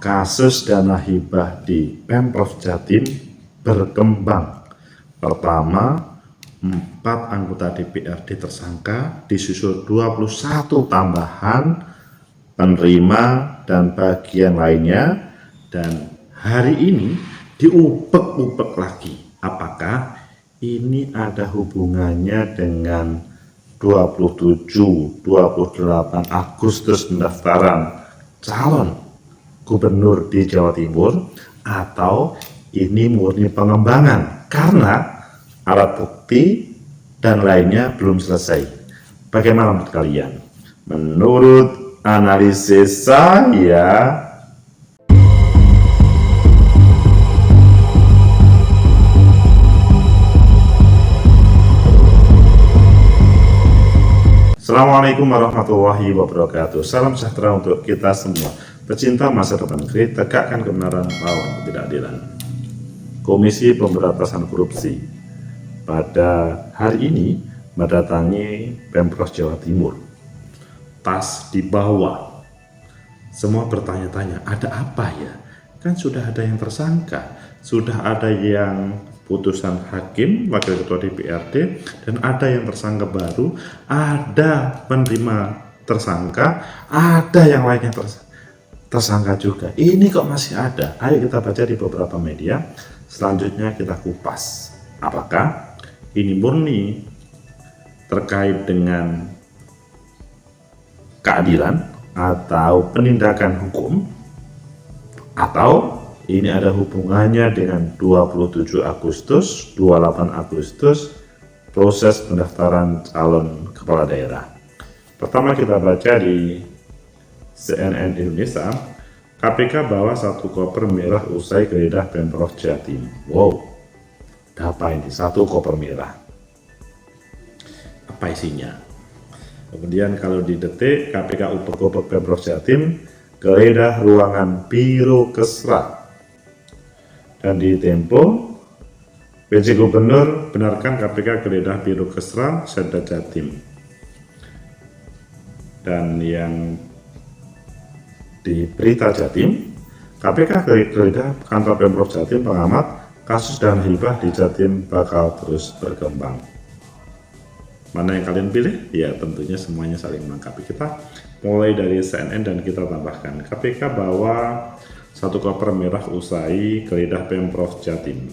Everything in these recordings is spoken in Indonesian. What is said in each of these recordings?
kasus dana hibah di Pemprov Jatim berkembang. Pertama, 4 anggota DPRD tersangka, disusul 21 tambahan penerima dan bagian lainnya, dan hari ini diubek-ubek lagi apakah ini ada hubungannya dengan 27-28 Agustus pendaftaran calon gubernur di Jawa Timur, atau ini murni pengembangan karena alat bukti dan lainnya belum selesai. Bagaimana menurut kalian? Menurut analisis saya, Assalamualaikum warahmatullahi wabarakatuh. Salam sejahtera untuk kita semua. Pecinta masa depan negeri, tegakkan kebenaran, lawan ketidakadilan. Komisi Pemberantasan Korupsi pada hari ini mendatangi Pemprov Jawa Timur. Tas dibawa. Semua bertanya-tanya, ada apa ya? Kan sudah ada yang tersangka, sudah ada yang putusan hakim, wakil ketua DPRD, dan ada yang tersangka baru, ada penerima tersangka, ada yang lainnya tersangka juga. Ini kok masih ada? Ayo kita baca di beberapa media. Selanjutnya kita kupas. Apakah ini murni terkait dengan keadilan atau penindakan hukum, atau ini ada hubungannya dengan 27 Agustus, 28 Agustus, proses pendaftaran calon kepala daerah. Pertama kita baca di CNN Indonesia, KPK bawa 1 koper merah usai geledah Pemprov Jatim. Wow, apa ini? 1 koper merah. Apa isinya? Kemudian kalau di Detik, KPK ubek-ubek Pemprov Jatim, geledah ruangan Biro Kesra. Dan di Tempo, PJ Gubernur benarkan KPK geledah Biro Kesra Setda Jatim. Dan yang di Berita Jatim, KPK geledah kantor Pemprov Jatim, pengamat kasus dana hibah di Jatim bakal terus berkembang. Mana yang kalian pilih? Ya tentunya semuanya saling melengkapi. Kita mulai dari CNN dan kita tambahkan, KPK bawa 1 koper merah usai geledah Pemprov Jatim.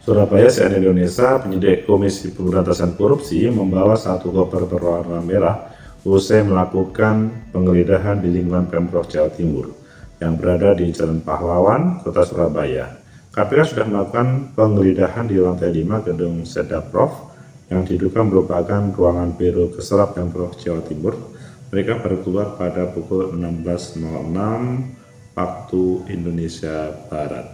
Surabaya, CNN Indonesia, penyidik Komisi Pemberantasan Korupsi membawa 1 koper berwarna merah usai melakukan penggeledahan di lingkungan Pemprov Jawa Timur yang berada di Jalan Pahlawan, Kota Surabaya. KPK sudah melakukan penggeledahan di lantai 5 gedung Sedaprov yang diduga merupakan ruangan Biro Kesra Pemprov Jawa Timur. Mereka baru keluar pada pukul 16.06 waktu Indonesia Barat.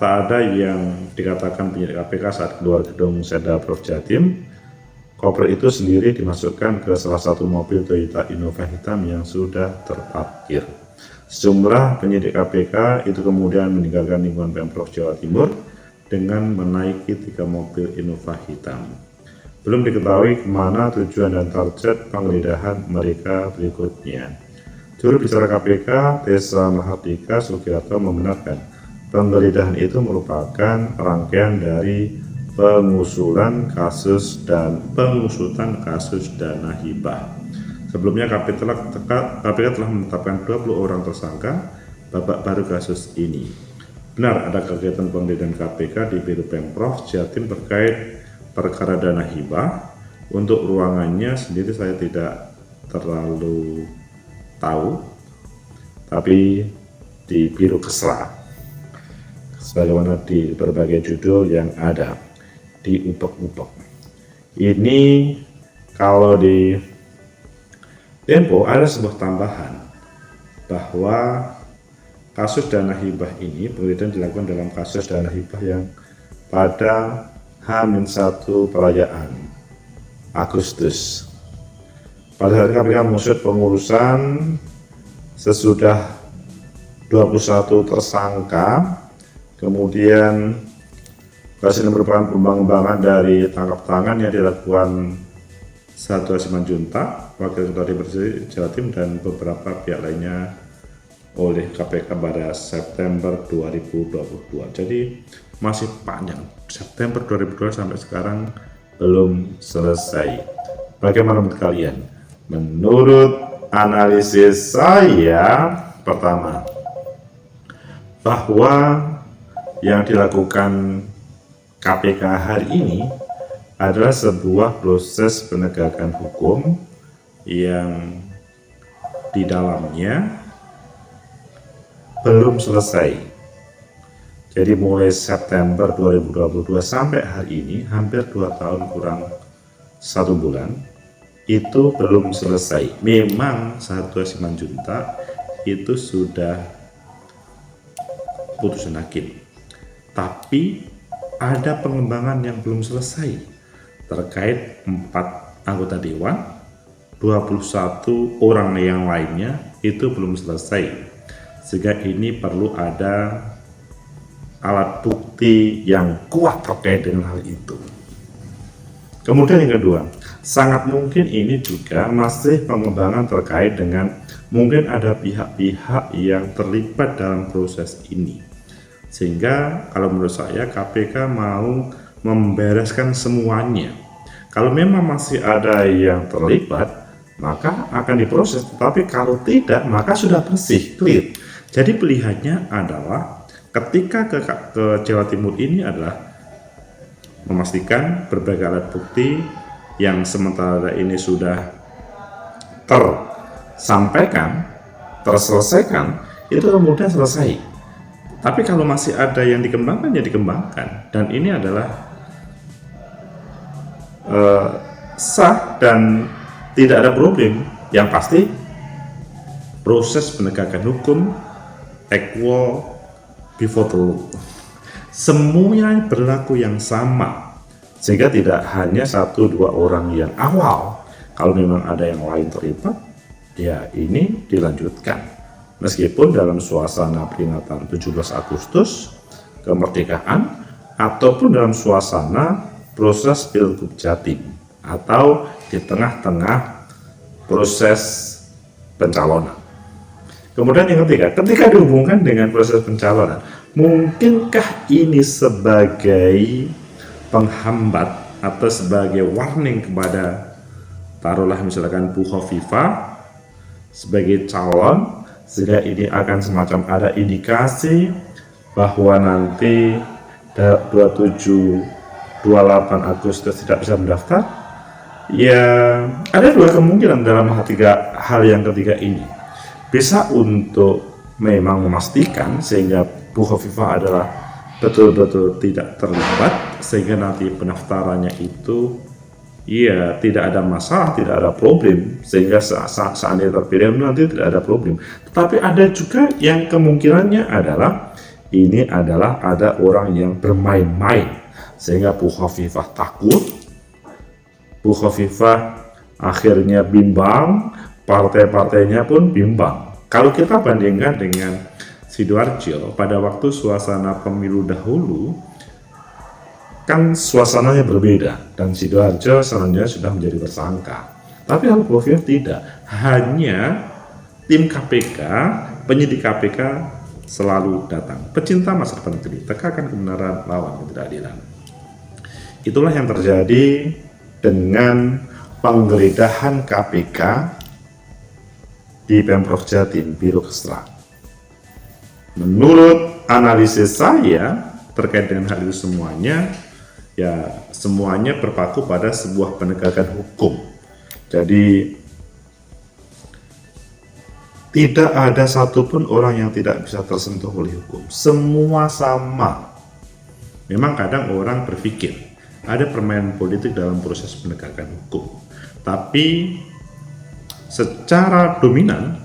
Tak ada yang dikatakan penyidik KPK saat keluar gedung Sedaprov Jatim. Koper itu sendiri dimasukkan ke salah satu mobil Toyota Innova hitam yang sudah terparkir. Sejumlah penyidik KPK itu kemudian meninggalkan lingkungan Pemprov Jawa Timur dengan menaiki 3 mobil Innova hitam. Belum diketahui kemana tujuan dan target penggeledahan mereka berikutnya. Juru bicara KPK, Tessa Mahardika Sugiarto, membenarkan penggeledahan itu merupakan rangkaian dari pengusutan kasus dana hibah. Sebelumnya KPK telah menetapkan 20 orang tersangka babak baru kasus ini. Benar ada kegiatan penggeledahan KPK di Biro Pemprov Jatim terkait perkara dana hibah. Untuk ruangannya sendiri saya tidak terlalu tahu, tapi di Biro Kesra, sebagaimana di berbagai judul yang ada, diubek-ubek. Ini kalau di Tempo ada sebuah tambahan bahwa kasus dana hibah ini penggeledahan dilakukan dalam kasus dana hibah yang pada H-1 perayaan Agustus. Pada saat KPK mengusut pengurusan sesudah 21 tersangka, kemudian kasus ini merupakan pengembangan dari tangkap tangan yang dilakukan Satwa Simanjuntak, Wakil Ketua DPRD Jatim, dan beberapa pihak lainnya oleh KPK pada September 2022. Jadi masih panjang. September 2022 sampai sekarang belum selesai. Bagaimana menurut kalian? Menurut analisis saya, pertama, bahwa yang dilakukan KPK hari ini adalah sebuah proses penegakan hukum yang di dalamnya belum selesai. Jadi mulai September 2022 sampai hari ini, hampir 2 tahun kurang 1 bulan, itu belum selesai. Memang Saharto Simanjuntak itu sudah putusan hakim, tapi ada pengembangan yang belum selesai terkait 4 anggota dewan, 21 orang yang lainnya itu belum selesai, sehingga ini perlu ada alat bukti yang kuat terkait dengan hal itu. Kemudian yang kedua, sangat mungkin ini juga masih pengembangan terkait dengan mungkin ada pihak-pihak yang terlibat dalam proses ini, sehingga kalau menurut saya KPK mau membereskan semuanya. Kalau memang masih ada yang terlibat, maka akan diproses, tetapi kalau tidak, maka sudah bersih, clear. Jadi pilihannya adalah ketika ke Jawa Timur ini adalah memastikan berbagai alat bukti yang sementara ini sudah tersampaikan, terselesaikan, itu kemudian selesai. Tapi kalau masih ada yang dikembangkan, ya dikembangkan. Dan ini adalah sah dan tidak ada problem. Yang pasti proses penegakan hukum equal before the law. Semuanya berlaku yang sama, sehingga tidak hanya 1-2 orang yang awal. Kalau memang ada yang lain terlibat, ya ini dilanjutkan. Meskipun dalam suasana peringatan 17 Agustus kemerdekaan ataupun dalam suasana proses Pilgub Jatim atau di tengah-tengah proses pencalonan. Kemudian yang ketiga, ketika dihubungkan dengan proses pencalonan, mungkinkah ini sebagai penghambat atau sebagai warning kepada, taruhlah misalkan Bu Khofifah sebagai calon, sehingga ini akan semacam ada indikasi bahwa nanti 27-28 Agustus tidak bisa mendaftar? Ya, ada 2 kemungkinan dalam hal yang ketiga ini. Bisa untuk memang memastikan sehingga Bu Khofifah adalah betul-betul tidak terlibat, sehingga nanti pendaftarannya itu ya tidak ada masalah, tidak ada problem, sehingga seandainya terpilih nanti tidak ada problem. Tetapi ada juga yang kemungkinannya adalah ini adalah ada orang yang bermain-main, sehingga Bu Khofifah takut, Bu Khofifah akhirnya bimbang, partai-partainya pun bimbang. Kalau kita bandingkan dengan Sidoarjo pada waktu suasana pemilu dahulu, kan suasananya berbeda, dan Sidoarjo sebenarnya sudah menjadi tersangka. Tapi Al Khofifah tidak, hanya tim KPK, penyidik KPK selalu datang. Pecinta masa depan negeri, tegakkan kebenaran, lawan ketidakadilan. Itulah yang terjadi dengan penggeledahan KPK di Pemprov Jatim, Biro Kesra. Menurut analisis saya terkait dengan hal itu semuanya, ya semuanya berpaku pada sebuah penegakan hukum. Jadi tidak ada satupun orang yang tidak bisa tersentuh oleh hukum. Semua sama. Memang kadang orang berpikir ada permainan politik dalam proses penegakan hukum, tapi secara dominan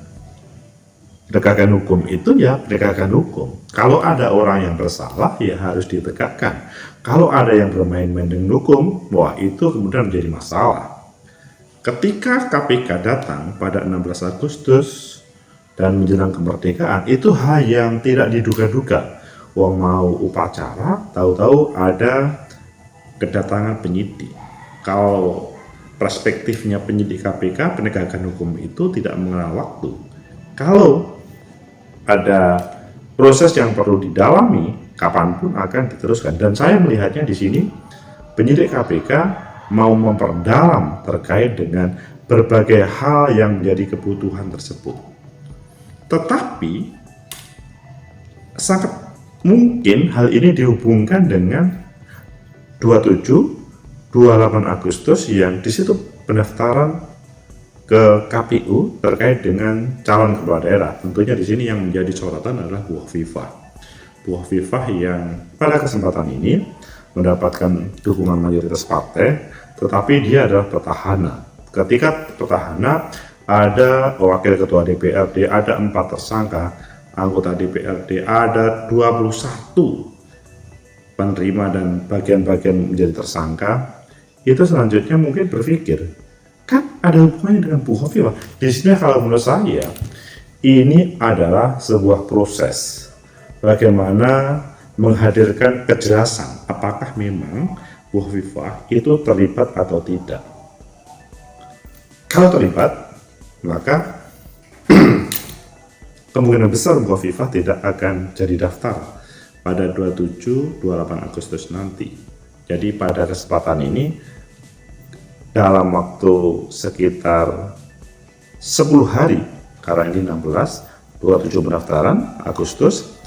penegakan hukum itu ya penegakan hukum. Kalau ada orang yang bersalah ya harus ditegakkan. Kalau ada yang bermain-main dengan hukum, wah itu kemudian menjadi masalah. Ketika KPK datang pada 16 Agustus dan menjelang kemerdekaan, itu hal yang tidak diduga-duga. Wong mau upacara, tahu-tahu ada kedatangan penyidik. Kalau perspektifnya penyidik KPK, penegakan hukum itu tidak mengenal waktu. Kalau ada proses yang perlu didalami, kapanpun akan diteruskan. Dan saya melihatnya di sini penyidik KPK mau memperdalam terkait dengan berbagai hal yang menjadi kebutuhan tersebut. Tetapi sangat mungkin hal ini dihubungkan dengan 27, 28 Agustus yang di situ pendaftaran ke KPU terkait dengan calon kepala daerah. Tentunya di sini yang menjadi sorotan adalah Bu Hovifah. Bu Hovifah yang pada kesempatan ini mendapatkan dukungan mayoritas partai, tetapi dia adalah petahana. Ketika petahana, ada wakil ketua DPRD, ada 4 tersangka, anggota DPRD, ada 21 penerima dan bagian-bagian menjadi tersangka, itu selanjutnya mungkin berpikir, kan ada hubungannya dengan Bu Hovifah. Di sini kalau menurut saya, ini adalah sebuah proses bagaimana menghadirkan kejelasan apakah memang Bu Hovifah itu terlibat atau tidak. Kalau terlibat, maka kemungkinan besar Bu Hovifah tidak akan jadi daftar pada 27-28 Agustus nanti. Jadi pada kesempatan ini, dalam waktu sekitar 10 hari, karena ini 16, 27 pendaftaran Agustus,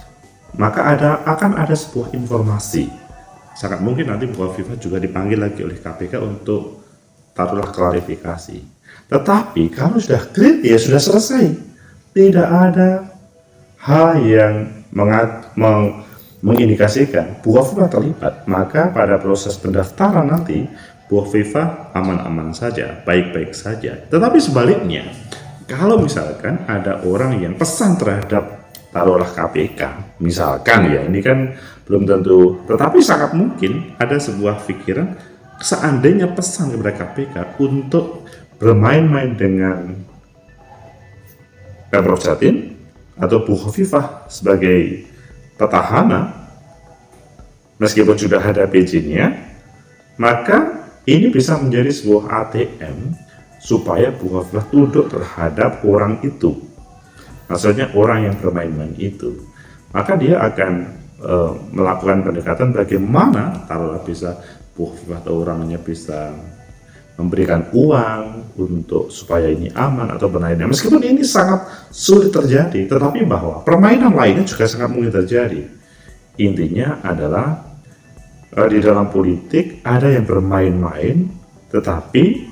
maka akan ada sebuah informasi. Sangat mungkin nanti Bu Hovifah juga dipanggil lagi oleh KPK untuk taruhlah klarifikasi. Tetapi kalau sudah clear, ya sudah selesai. Tidak ada hal yang mengindikasikan Bu Hovifah terlibat. Maka pada proses pendaftaran nanti, Bu Hovifah aman-aman saja, baik-baik saja. Tetapi sebaliknya, kalau misalkan ada orang yang pesan terhadap taruhlah KPK, misalkan ya, ini kan belum tentu, tetapi sangat mungkin ada sebuah pikiran seandainya pesan kepada KPK untuk bermain-main dengan Pemprov Jatim atau Bu Hovifah sebagai petahana, meskipun sudah ada PJ-nya, maka ini bisa menjadi sebuah ATM supaya Bu Hovifah tunduk terhadap orang itu. Maksudnya orang yang bermain-main itu. Maka dia akan melakukan pendekatan bagaimana taruhlah bisa Bu Hovifah atau orangnya bisa memberikan uang untuk supaya ini aman atau bermainnya. Meskipun ini sangat sulit terjadi, tetapi bahwa permainan lainnya juga sangat mungkin terjadi. Intinya adalah di dalam politik ada yang bermain-main, tetapi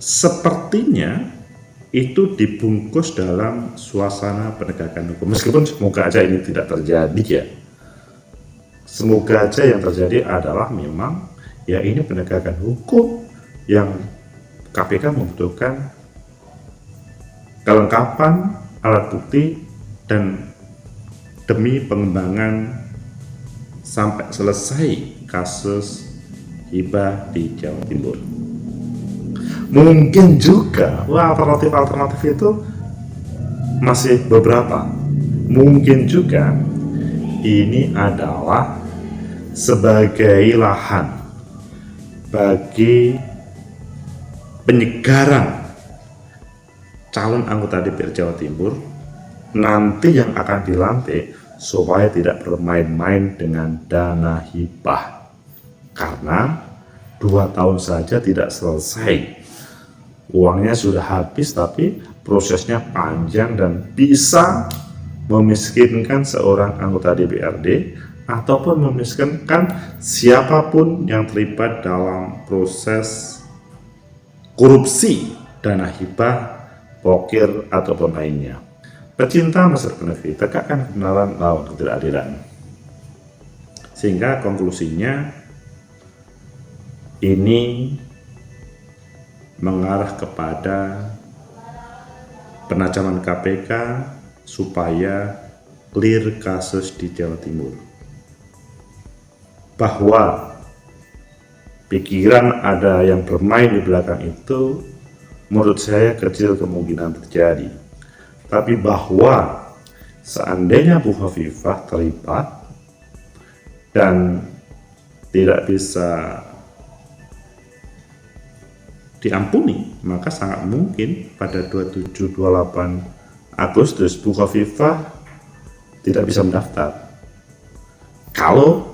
sepertinya itu dibungkus dalam suasana penegakan hukum. Meskipun semoga aja ini tidak terjadi ya. Semoga aja yang terjadi adalah memang ya ini penegakan hukum yang KPK membutuhkan kelengkapan alat bukti dan demi pengembangan sampai selesai kasus hibah di Jawa Timur. Mungkin juga alternatif itu masih beberapa. Mungkin juga ini adalah sebagai lahan bagi penyegaran calon anggota DPR Jawa Timur nanti yang akan dilantik supaya tidak bermain-main dengan dana hibah, karena 2 tahun saja tidak selesai, uangnya sudah habis, tapi prosesnya panjang dan bisa memiskinkan seorang anggota DPRD ataupun memiskinkan siapapun yang terlibat dalam proses korupsi dana hibah, pokir ataupun lainnya. Pecinta masyarakat negeri, tegakkan kebenaran lawan ketidakadilan. Sehingga konklusinya ini mengarah kepada penajaman KPK supaya clear kasus di Jawa Timur. Bahwa pikiran ada yang bermain di belakang itu menurut saya kecil kemungkinan terjadi. Tapi bahwa seandainya Bu Hovifah terlibat dan tidak bisa diampuni, maka sangat mungkin pada 27-28 Agustus Bu Khofifah tidak bisa mendaftar. Kalau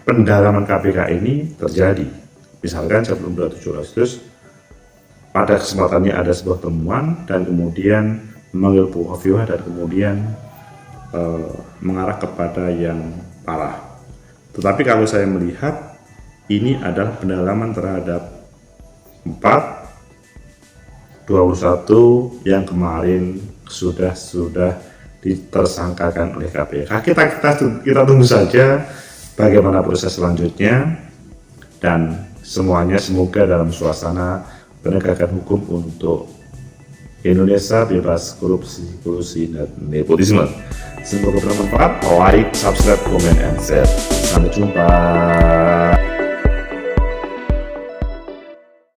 pendalaman KPK ini terjadi, misalkan sebelum 27 Agustus pada kesempatannya ada sebuah temuan dan kemudian memanggil Bu Khofifah dan kemudian mengarah kepada yang parah. Tetapi kalau saya melihat ini adalah pendalaman terhadap 21 yang kemarin sudah ditersangkakan oleh KPK. Kita tunggu saja bagaimana proses selanjutnya, dan semuanya semoga dalam suasana penegakan hukum untuk Indonesia bebas korupsi, kolusi, dan nepotisme. Semoga bermanfaat. Like, subscribe, komen, and share. Sampai jumpa.